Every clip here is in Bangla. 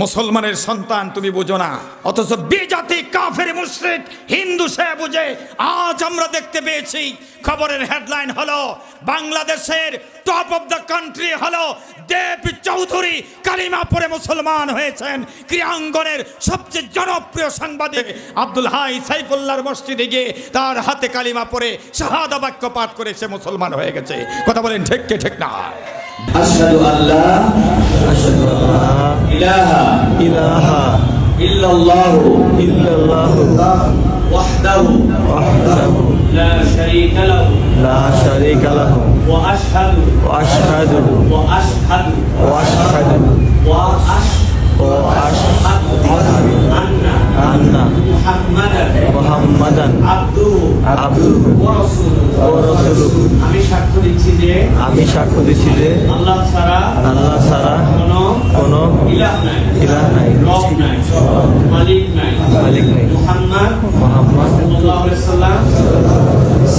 মুসলমানের সন্তান তুমি বুঝো না, অথচ বিজাতি কাফের মুশরিক হিন্দু সে বুঝে। আজ আমরা দেখতে পেয়েছি খবরের হেডলাইন হলো বাংলাদেশের টপ অফ দ্য কান্ট্রি হলো দেব চৌধুরী কালিমা পড়ে মুসলমান হয়েছেন। ক্রীড়াঙ্গনের সবচেয়ে জনপ্রিয় সাংবাদিক আব্দুল হাই সাইফুল্লাহর মসজিদে গিয়ে তার হাতে কালিমা পড়ে শাহাদা বাক্য পাঠ করে সে মুসলমান হয়ে গেছে। কথা বলেন ঠিক কি ঠিক না? আশহাদু আল্লাহ ইলাহা ইল্লাল্লাহু ওয়াহদাহু লা শারীকা লাহু ওয়া আশহাদু আন্না মুহাম্মাদান আবদুহু ওয়া রাসূলুহু। আমি সাক্ষ্য দিচ্ছি যে আল্লাহ ছাড়া কোনো ইলাহ নাই, রব নাই, মালিক নাই। মুহাম্মদ সাল্লাল্লাহু আলাইহি সাল্লাম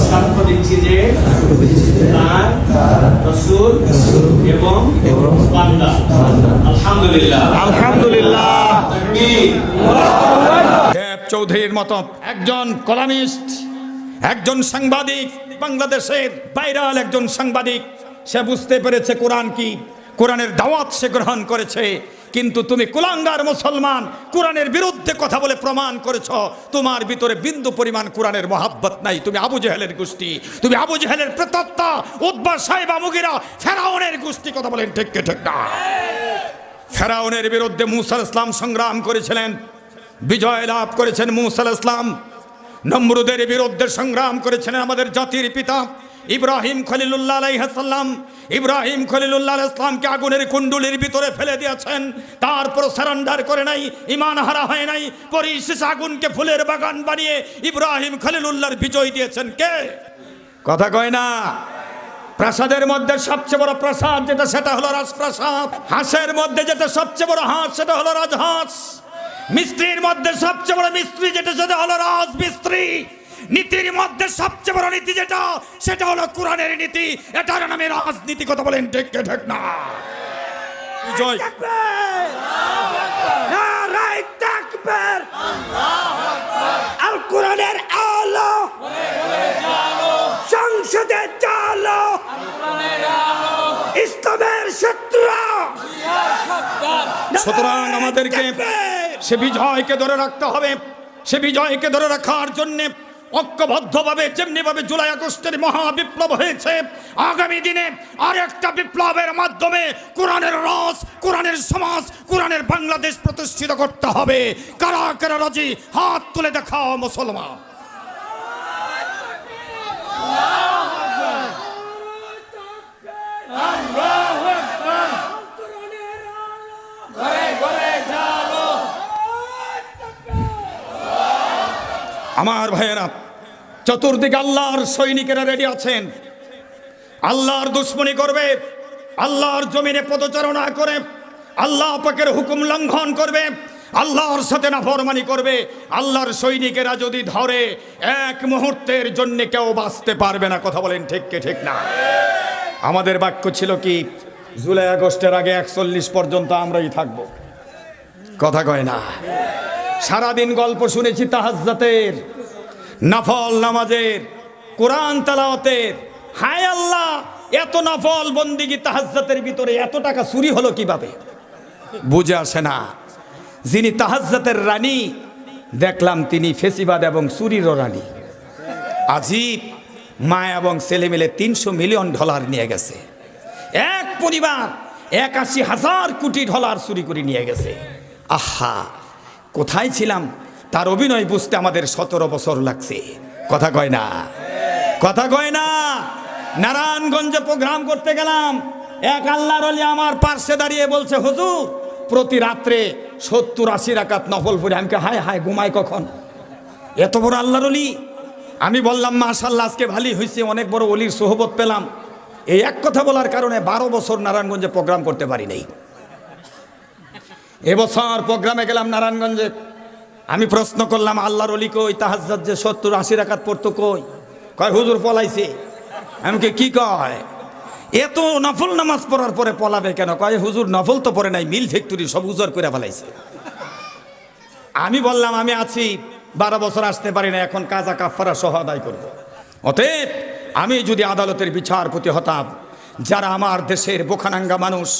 সাক্ষ্য দিচ্ছি যে তার রাসূল এবং বান্দা। আলহামদুলিল্লাহ। দেব চৌধুরীর মতো একজন কলামিস্ট, একজন সাংবাদিক, বাংলাদেশের ভাইরাল একজন সাংবাদিক, সে বুঝতে পেরেছে কোরআন কি, কোরআনের দাওয়াত সে গ্রহণ করেছে। কিন্তু তুমি কুলাঙ্গার মুসলমান, কোরআনের বিরুদ্ধে কথা বলে প্রমাণ করেছ তোমার ভিতরে বিন্দু পরিমাণ কোরআনের মহাব্বত নাই। তুমি আবু জেহেলের গোষ্ঠী, তুমি আবু জেহেলের প্রেতাত্মা, উতবা সাইবা মুগিরা ফেরাউনের গোষ্ঠী। কথা বলেন ঠিক কি ঠিক না? ফেরাউনের বিরুদ্ধে মূসা আলাইহিস সালাম সংগ্রাম করেছিলেন, বিজয় লাভ করেছেন মূসা আলাইহিস সালাম। নমরুদের বিরুদ্ধে সংগ্রাম করেছিলেন আমাদের জাতির পিতা ইব্রাহিম খলিলুল্লাহ আলাইহিস সালাম। ইব্রাহিম খলিলুল্লাহ আলাইহিস সালামকে আগুনের কুণ্ডুলির ভিতরে ফেলে দিয়েছেন, তারপর সারেন্ডার করে নাই, ঈমান হারা হয় নাই। পরিশেষে আগুনকে ফুলের বাগান বানিয়ে ইব্রাহিম খলিলুল্লাহর বিজয় দিয়েছেন কে? কথা কয় না? প্রাসাদের মধ্যে সবচেয়ে বড় প্রাসাদ যেটা, সেটা হলো রাজপ্রাসাদ। হাঁসের মধ্যে যেটা সবচেয়ে বড় হাঁস, সেটা হলো রাজহাঁস। মিস্ত্রির মধ্যে সবচেয়ে বড় মিস্ত্রি যেটা, সেটা হলো রাজমিস্ত্রি। নীতির মধ্যে সবচেয়ে বড় নীতি যেটা, সেটা হলো কোরআনের নীতি। এটার নামে রাজনীতি। কথা বলেন ঠিক কি ঠিক না? জয় নারায়ে তাকবীর, আল কোরআনের আলো সংসদে চালো, ইসলামের শত্রুরা। সুতরাং আমাদেরকে সে বিজয়কে ধরে রাখতে হবে। সে বিজয়কে ধরে রাখার জন্য ঐক্যবদ্ধভাবে, যেমনিভাবে জুলাই আগস্টের মহাবিপ্লব হয়েছে, আগামী দিনে আরেকটা বিপ্লবের মাধ্যমে কোরআনের রাজ, কোরআনের সমাজ, কোরআনের বাংলাদেশ প্রতিষ্ঠিত করতে হবে। কারা কারা রাজি? হাত তুলে দেখাও মুসলমান। আমার ভাইয়েরা, চতুর্দিকে আল্লাহর সৈনিকেরা রেডি আছেন। আল্লাহর দুশ্মনী করবে, আল্লাহর জমিনে পদচারণা করে, আল্লাহ পাকের হুকুম লঙ্ঘন করবে, আল্লাহর সাথে নাফরমানি করবে। আল্লাহর সৈনিকেরা যদি ধরে, এক মুহূর্তের জন্য কেউ বাঁচতে পারবে না। কথা বলেন ঠিক কি ঠিক না? আমাদের বাক্য ছিল কি, জুলাই আগস্টের আগে 41 পর্যন্ত আমরাই থাকবো। কথা কয় না? সারাদিন গল্প শুনেছি তাহাজ্জুদের, নফল নামাজের, কোরআন তেলাওয়াতের। হায় আল্লাহ, এত নফল বন্দিগি তাহাজ্জুদের ভিতরে এত টাকা চুরি হলো কিভাবে? বুঝে আসে না। যিনি তাহাজ্জুদের রানী, দেখলাম তিনি ফেসিবাদ এবং চুরিরও রানী। আজিব, মা এবং ছেলে মিলে $300 মিলিয়ন নিয়ে গেছে। এক পরিবার 81,000 কোটি ডলার চুরি করে নিয়ে গেছে। আহা, কোথায় ছিলাম? তার অভিনয় বুঝতে আমাদের 17 বছর লাগছে। কথা কয় না? কথা কয় না? নারায়ণগঞ্জে প্রোগ্রাম করতে গেলাম, এক আল্লাহর ওলি আমার পার্শ্বে দাঁড়িয়ে বলছে, হুজুর প্রতি রাত্রে 70-80 রাকাত নফল পড়ে। আমি হায় হায়, ঘুমায় কখন? এত বড় আল্লাহর ওলি। আমি বললাম মাশাআল্লাহ, আজকে ভালোই হয়েছে, অনেক বড় ওলির সোহবত পেলাম। এই এক কথা বলার কারণে 12 বছর নারায়ণগঞ্জে প্রোগ্রাম করতে পারি নাই। এবছর প্রোগ্রামে গেলাম নারায়ণগঞ্জে। আমি প্রশ্ন করলাম, আল্লাহর ওলি কই? তাহাজ্জুদ যে 70-80 রাকাত পড়তো কই? কয় হুজুর পলাইছে। আমি কি কয়? এত নফল নামাজ পড়ার পরে পলাবে কেন? কয় হুজুর নফল তো পড়ে নাই, মিল ফ্যাক্টরি সব উজাড় করে ফেলাইছে। আমি বললাম আমি আছি 12 বছর আসতে পারি না, এখন কাজা কাফারা সহ আদায় করব। অতএব আমি যদি আদালতের বিচারপতি হতাম, যারা আমার দেশের বোখানাঙ্গা মানুষ,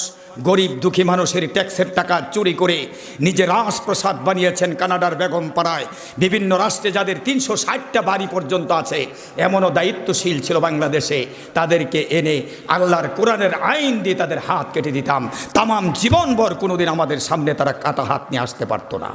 গরিব দুঃখী মানুষের ট্যাক্সের টাকা চুরি করে নিজে রাজপ্রসাদ বানিয়েছেন কানাডার বেগম পাড়ায়, বিভিন্ন রাষ্ট্রে যাদের 360টা বাড়ি পর্যন্ত আছে, এমনও দায়িত্বশীল ছিল বাংলাদেশে, তাদেরকে এনে আল্লাহর কোরআনের আইন দিয়ে তাদের হাত কেটে দিতাম। তামাম জীবনভর কোনোদিন আমাদের সামনে তারা কাটা হাত নিয়ে আসতে পারতো না।